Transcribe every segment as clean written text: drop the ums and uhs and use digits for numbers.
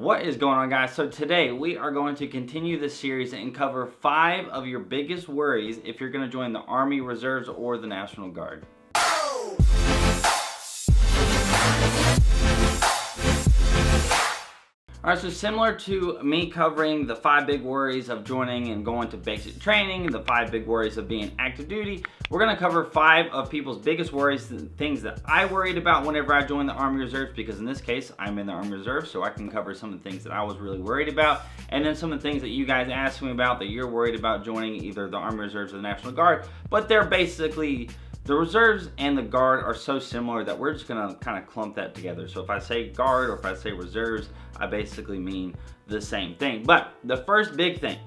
What is going on, guys? So today we are going to continue this series and cover 5 of your biggest worries if you're going to join the Army Reserves or the National Guard. Alright, so similar to me covering the 5 big worries of joining and going to basic training, and the 5 big worries of being active duty, we're going to cover 5 of people's biggest worries, things that I worried about whenever I joined the Army Reserves, because in this case, I'm in the Army Reserves, so I can cover some of the things that I was really worried about, and then some of the things that you guys asked me about that you're worried about joining either the Army Reserves or the National Guard, but they're basically... The Reserves and the Guard are so similar that we're just gonna kind of clump that together. So if I say Guard or if I say Reserves, I basically mean the same thing. But the first big thing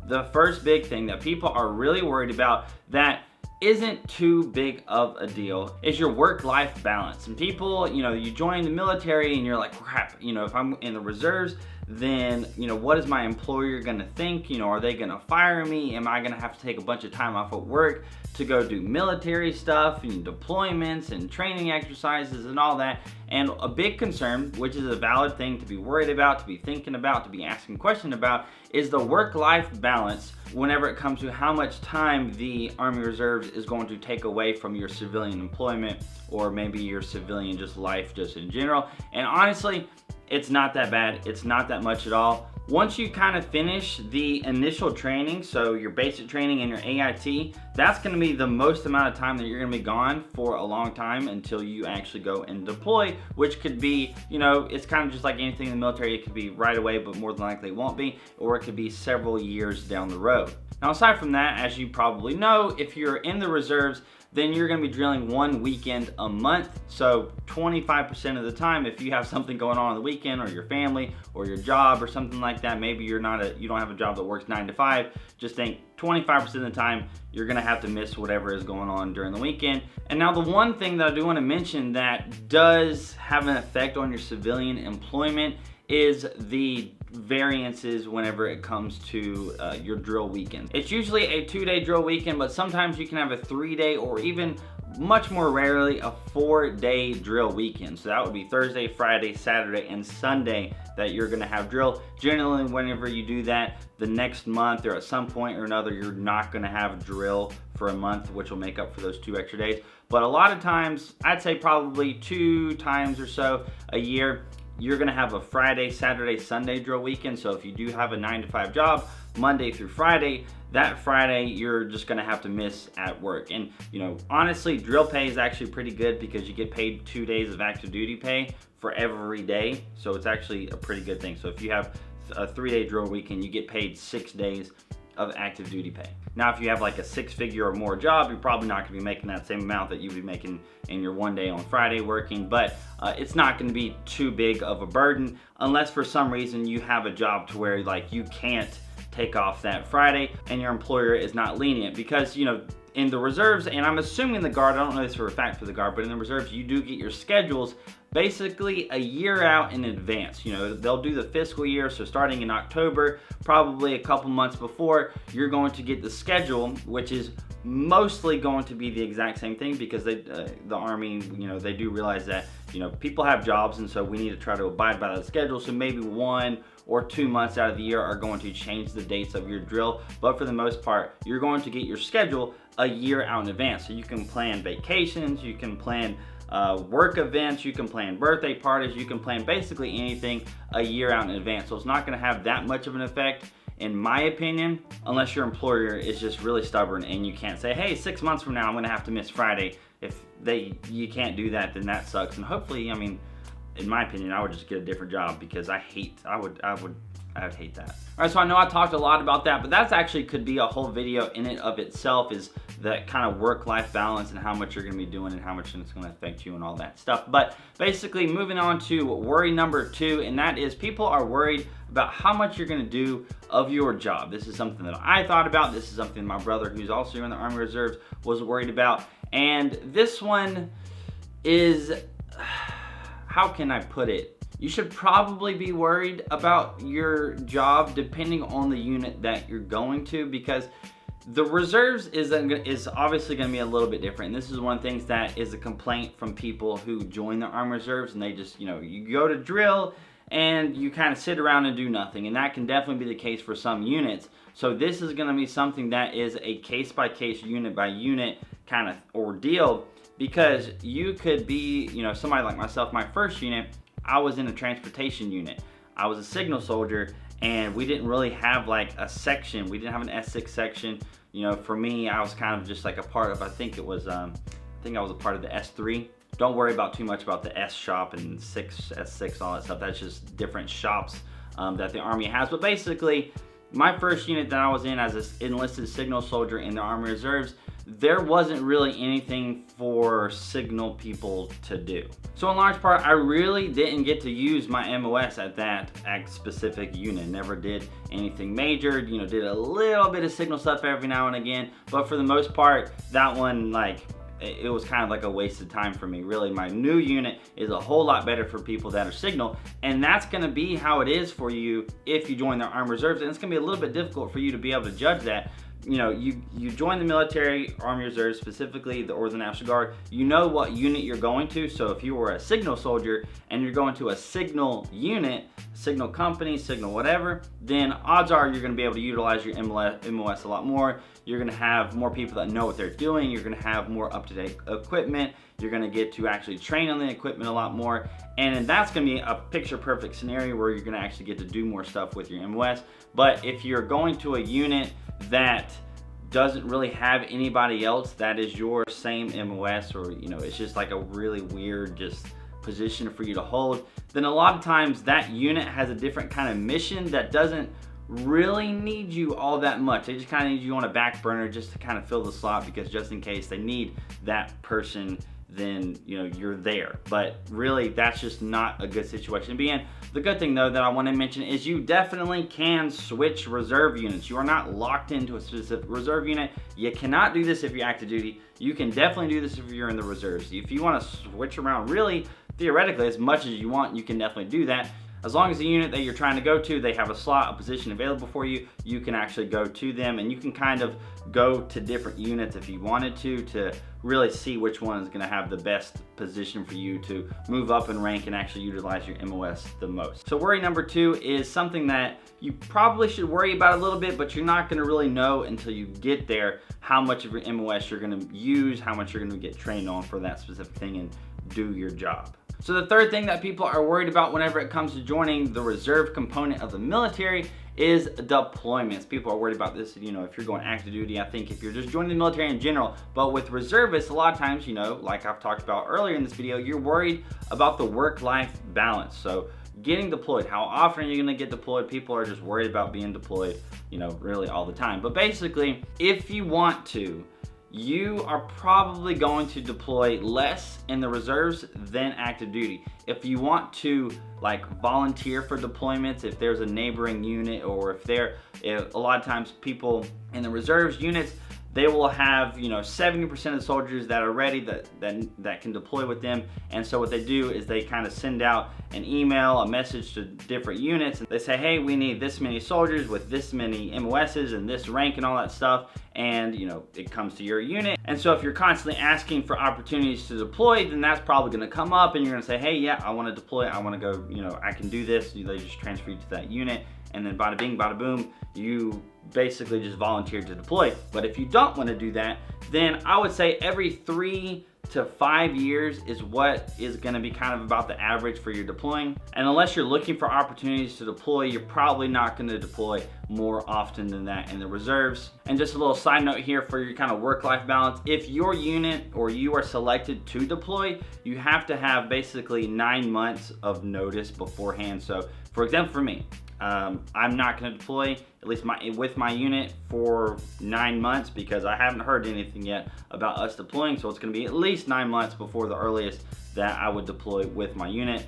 that people are really worried about that isn't too big of a deal is your work-life balance. And people, you join the military and you're like, crap, if I'm in the Reserves, then, what is my employer gonna think? Are they gonna fire me? Am I gonna have to take a bunch of time off of work to go do military stuff and deployments and training exercises and all that? And a big concern, which is a valid thing to be worried about, to be thinking about, to be asking questions about, is the work-life balance whenever it comes to how much time the Army Reserves is going to take away from your civilian employment, or maybe your civilian just life just in general. And honestly, it's not that bad. It's not that much at all. Once you kind of finish the initial training, so your basic training and your AIT, that's going to be the most amount of time that you're going to be gone for a long time until you actually go and deploy, which could be, it's kind of just like anything in the military. It could be right away, but more than likely it won't be, or it could be several years down the road. Now, aside from that, as you probably know, if you're in the Reserves, then you're going to be drilling 1 weekend a month. So 25% of the time, if you have something going on the weekend, or your family or your job or something like that, maybe you don't have a job that works 9 to 5, just think 25% of the time you're going to have to miss whatever is going on during the weekend. And now the one thing that I do want to mention that does have an effect on your civilian employment is the variances whenever it comes to your drill weekend. It's usually a 2-day drill weekend, but sometimes you can have a 3-day or even much more rarely a 4-day drill weekend. So that would be Thursday, Friday, Saturday, and Sunday that you're gonna have drill. Generally, whenever you do that, the next month or at some point or another, you're not gonna have drill for a month, which will make up for those 2 extra days. But a lot of times, I'd say probably 2 times or so a year, you're gonna have a Friday, Saturday, Sunday drill weekend. So if you do have a 9 to 5 job, Monday through Friday, that Friday you're just gonna have to miss at work. And honestly, drill pay is actually pretty good because you get paid 2 days of active duty pay for every day. So it's actually a pretty good thing. So if you have a 3-day drill weekend, you get paid 6 days of active duty pay. Now, if you have like a 6-figure or more job, you're probably not gonna be making that same amount that you'd be making in your 1 day on Friday working, but it's not gonna be too big of a burden unless for some reason you have a job to where like you can't take off that Friday and your employer is not lenient. Because in the Reserves, and I'm assuming the Guard, I don't know this for a fact for the Guard, but in the Reserves you do get your schedules basically a year out in advance. They'll do the fiscal year, so starting in October, probably a couple months before, you're going to get the schedule, which is mostly going to be the exact same thing because the Army, they do realize that, people have jobs, and so we need to try to abide by that schedule. So maybe 1 or 2 months out of the year are going to change the dates of your drill, but for the most part, you're going to get your schedule a year out in advance. So you can plan vacations, you can plan work events, you can plan birthday parties, you can plan basically anything a year out in advance. So it's not going to have that much of an effect, in my opinion, unless your employer is just really stubborn and you can't say, hey, 6 months from now I'm going to have to miss Friday. If you can't do that, then that sucks. And hopefully, in my opinion, I would just get a different job because I would hate that. All right, so I know I talked a lot about that, but that's actually could be a whole video in and of itself, is that kind of work-life balance and how much you're gonna be doing and how much it's gonna affect you and all that stuff. But basically, moving on to worry number 2, and that is people are worried about how much you're gonna do of your job. This is something that I thought about. This is something my brother, who's also in the Army Reserves, was worried about. And this one is, how can I put it? You should probably be worried about your job depending on the unit that you're going to, because the Reserves is obviously going to be a little bit different. And this is one of the things that is a complaint from people who join the Army Reserves, and they just, you go to drill and you kind of sit around and do nothing. And that can definitely be the case for some units. So this is going to be something that is a case-by-case, unit-by-unit kind of ordeal, because you could be, somebody like myself. My first unit, I was in a transportation unit. I was a signal soldier, and we didn't really have like a section. We didn't have an S6 section. For me, I was kind of just like a part of, I think I was a part of the S3. Don't worry about too much about the S shop and S6, all that stuff. That's just different shops that the Army has. But basically, my first unit that I was in as an enlisted signal soldier in the Army Reserves, there wasn't really anything for signal people to do. So in large part, I really didn't get to use my MOS at that specific unit. Never did anything major, did a little bit of signal stuff every now and again, but for the most part, that one, it was kind of like a wasted time for me. Really, my new unit is a whole lot better for people that are signal, and that's gonna be how it is for you if you join the Army Reserves, and it's gonna be a little bit difficult for you to be able to judge that. You join the military, Army Reserves, specifically or the National Guard, you know what unit you're going to. So if you were a signal soldier and you're going to a signal unit, signal company, signal whatever, then odds are you're going to be able to utilize your MOS a lot more. You're going to have more people that know what they're doing. You're going to have more up-to-date equipment. You're going to get to actually train on the equipment a lot more. And that's going to be a picture-perfect scenario where you're going to actually get to do more stuff with your MOS. But if you're going to a unit that doesn't really have anybody else that is your same MOS, or it's just like a really weird just position for you to hold, then a lot of times that unit has a different kind of mission that doesn't really need you all that much. They just kind of need you on a back burner just to kind of fill the slot, because just in case they need that person, then you're there. But really, that's just not a good situation to be in. The good thing though that I want to mention is you definitely can switch reserve units. You are not locked into a specific reserve unit. You cannot do this if you're active duty. You can definitely do this if you're in the reserves. If you want to switch around, really theoretically, as much as you want, you can definitely do that. As long as the unit that you're trying to go to, they have a slot, a position available for you, you can actually go to them, and you can kind of go to different units if you wanted to really see which one is going to have the best position for you to move up in rank and actually utilize your MOS the most. So worry number 2 is something that you probably should worry about a little bit, but you're not going to really know until you get there how much of your MOS you're going to use, how much you're going to get trained on for that specific thing and do your job. So the third thing that people are worried about whenever it comes to joining the reserve component of the military is deployments. People are worried about this, if you're going active duty. I think if you're just joining the military in general, but with reservists, a lot of times, like I've talked about earlier in this video, you're worried about the work-life balance. So getting deployed, how often are you gonna get deployed? People are just worried about being deployed, really all the time. But basically, if you want to, you are probably going to deploy less in the reserves than active duty. If you want to volunteer for deployments, if there's a neighboring unit, or if a lot of times people in the reserves units, they will have 70% of the soldiers that are ready that can deploy with them. And so what they do is they kind of send out an email, a message to different units, and they say, hey, we need this many soldiers with this many MOSs and this rank and all that stuff, and it comes to your unit. And so if you're constantly asking for opportunities to deploy, then that's probably going to come up, and you're going to say, hey, yeah, I want to deploy, I want to go, I can do this. They just transfer you to that unit, and then bada bing, bada boom, you basically just volunteered to deploy. But if you don't want to do that, then I would say every 3 to 5 years is what is going to be kind of about the average for your deploying. And unless you're looking for opportunities to deploy, you're probably not going to deploy more often than that in the reserves. And just a little side note here for your kind of work-life balance, if your unit or you are selected to deploy, you have to have basically 9 months of notice beforehand. So for example, for me, I'm not going to deploy, at least with my unit, for 9 months, because I haven't heard anything yet about us deploying. So it's going to be at least 9 months before the earliest that I would deploy with my unit,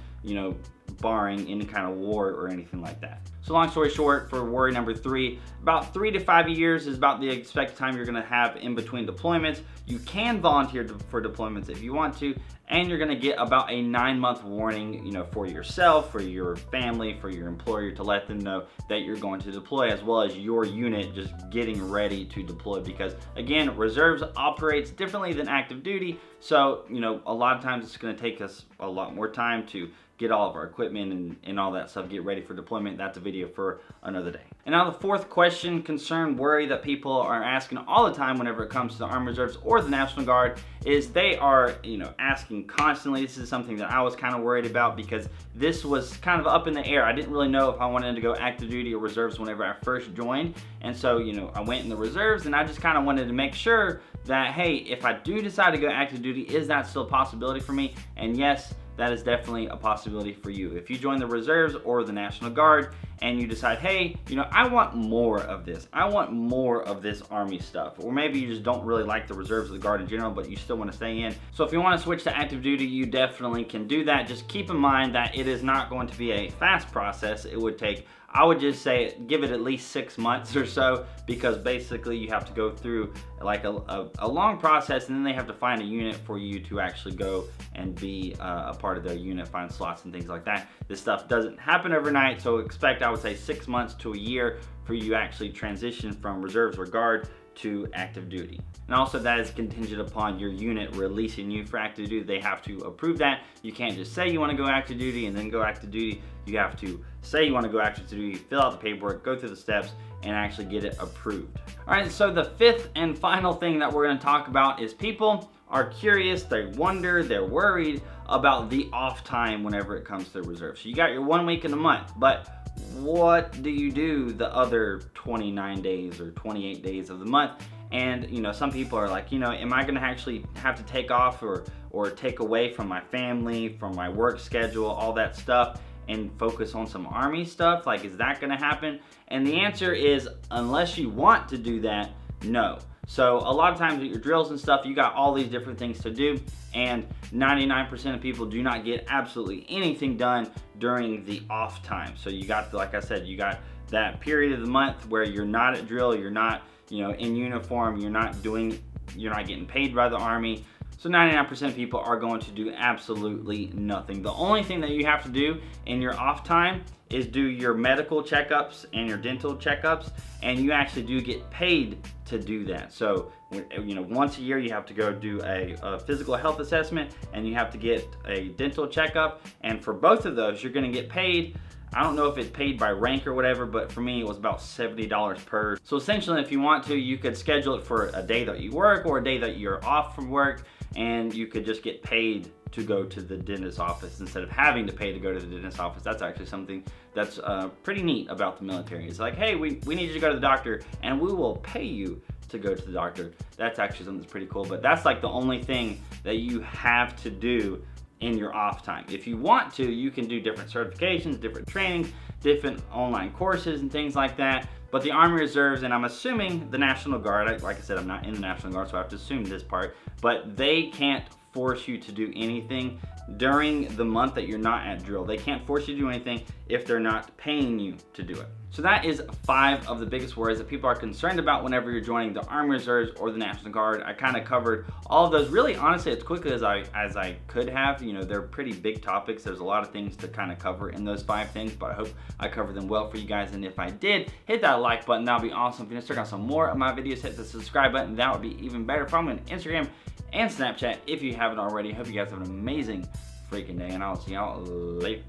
barring any kind of war or anything like that. So long story short, for worry number 3, about 3 to 5 years is about the expected time you're going to have in between deployments. You can volunteer for deployments if you want to, and you're going to get about a 9-month warning, for yourself, for your family, for your employer, to let them know that you're going to deploy, as well as your unit just getting ready to deploy. Because again, reserves operates differently than active duty, so a lot of times it's going to take us a lot more time to get all of our equipment and all that stuff, get ready for deployment. That's a video for another day. And now the fourth question, concern, worry that people are asking all the time whenever it comes to the Army Reserves or the National Guard is they are, asking constantly. This is something that I was kind of worried about because this was kind of up in the air. I didn't really know if I wanted to go active duty or reserves whenever I first joined. And so, I went in the reserves and I just kind of wanted to make sure that, hey, if I do decide to go active duty, is that still a possibility for me? And yes, that is definitely a possibility for you. If you join the reserves or the National Guard and you decide, hey, I want more of this. I want more of this Army stuff. Or maybe you just don't really like the reserves or the Guard in general, but you still want to stay in. So if you want to switch to active duty, you definitely can do that. Just keep in mind that it is not going to be a fast process. It would take, I would just say, give it at least 6 months or so, because basically you have to go through like a long process, and then they have to find a unit for you to actually go and be a part of their unit, find slots and things like that. This stuff doesn't happen overnight, so expect, I would say, 6 months to a year for you to actually transition from reserves or Guard to active duty. And also that is contingent upon your unit releasing you for active duty. They have to approve that. You can't just say you want to go active duty and then go active duty. You have to say you want to go active duty, fill out the paperwork, go through the steps, and actually get it approved. All right, so the fifth and final thing that we're going to talk about is people are curious, they wonder, they're worried about the off time whenever it comes to reserve. So you got your 1 week in a month, but what do you do the other 29 days or 28 days of the month? And some people are like, am I gonna actually have to take off or take away from my family, from my work schedule, all that stuff, and focus on some Army stuff? Like, is that gonna happen? And the answer is, unless you want to do that, no. So a lot of times with your drills and stuff, you got all these different things to do, and 99% of people do not get absolutely anything done during the off time. So you got, like I said, you got that period of the month where you're not at drill, you're not, in uniform, you're not getting paid by the Army. So 99% of people are going to do absolutely nothing. The only thing that you have to do in your off time is do your medical checkups and your dental checkups, and you actually do get paid to do that. So, once a year you have to go do a physical health assessment, and you have to get a dental checkup, and for both of those you're gonna get paid. I don't know if it's paid by rank or whatever, but for me it was about $70 per. So essentially, if you want to, you could schedule it for a day that you work or a day that you're off from work, and you could just get paid to go to the dentist's office instead of having to pay to go to the dentist's office. That's actually something that's pretty neat about the military. It's like, hey, we need you to go to the doctor, and we will pay you to go to the doctor. That's actually something that's pretty cool, but that's like the only thing that you have to do in your off time. If you want to, you can do different certifications, different trainings, different online courses and things like that. But the Army Reserves, and I'm assuming the National Guard, like I said, I'm not in the National Guard, so I have to assume this part, but they can't force you to do anything during the month that you're not at drill. They can't force you to do anything if they're not paying you to do it. So that is 5 of the biggest worries that people are concerned about whenever you're joining the Army Reserves or the National Guard. I kind of covered all of those really honestly as quickly as I could have. They're pretty big topics. There's a lot of things to kind of cover in those 5 things, but I hope I covered them well for you guys. And if I did, hit that like button. That would be awesome. If you want to check out some more of my videos, hit the subscribe button. That would be even better. Follow me on Instagram and Snapchat if you haven't already. Hope you guys have an amazing freaking day, and I'll see y'all later.